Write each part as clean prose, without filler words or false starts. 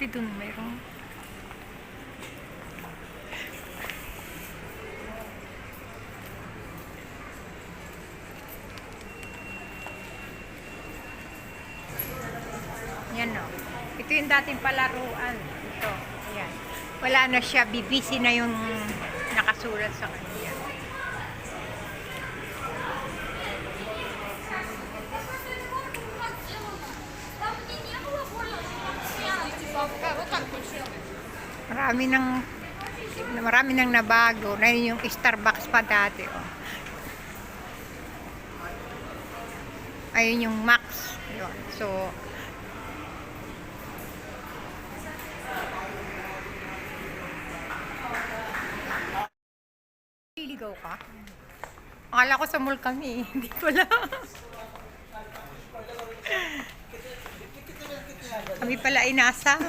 Pati dun mayroong. Yan o. Ito yung dating palaruan. Ito. Ayan. Wala na siya. BBC na yung nakasulat sa kanya. Marami nang nabago. Na yung Starbucks pa dati. Oh. Ayun yung Max. Yun. So, liligaw ka? Akala ko sa mall kami. Hindi ko lang. Kami pala ay nasa.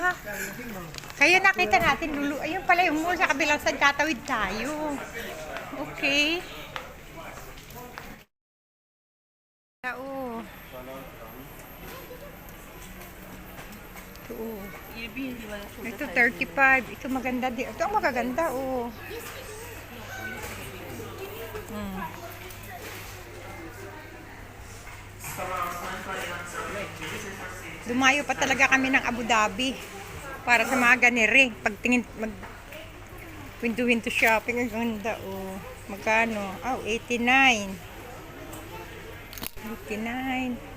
Kaya nakita natin, Lulu. Ayun pala yung mall sa kabilang side. Tatawid tayo. Okay. Oo. Ito 35. Ito maganda din. Ito ang magaganda. Oh. Dumayo pa talaga kami ng Abu Dhabi para sa mga ganire. Pagtingin, window shopping. Ang ganda. Oh. Magkano? Oh, 89. 89.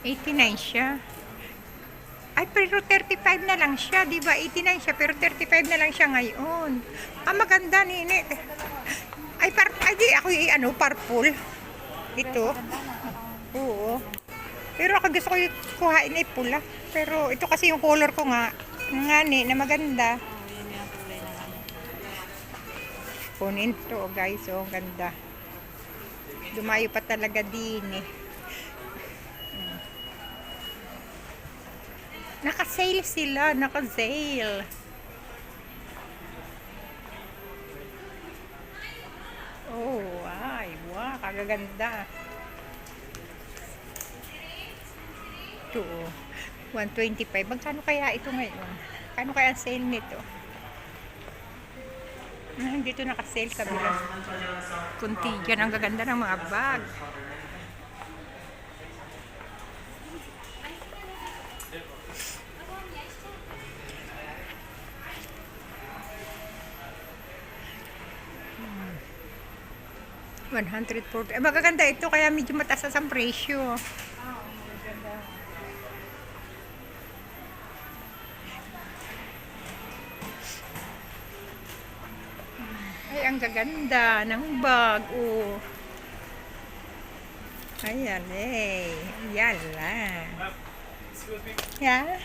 $89 siya. Ay, pero 35 na lang siya, di ba? 89 siya, pero 35 na lang siya ngayon. Ah, maganda, nini. Ay, di ako purple. Ito. Oo. Pero ako gusto ko kuhain ay pula. Pero ito kasi yung color ko nga. Na maganda. Kunin to, guys. Oh, ganda. Dumayo pa talaga din eh. Naka-sale sila, naka-sale. Oh, ay, wow, kagaganda. Ito, 125. Magkano kaya ito ngayon? Kano kaya ang sale nito? Hindi ito naka-sale sa bilang. Kunti dyan, ang gaganda ng mga bag. $140. Magaganda ito kaya medyo mataas ang presyo. Ay, ang gaganda ng bag. Oh. Ayan eh. Ayan lang. Yeah.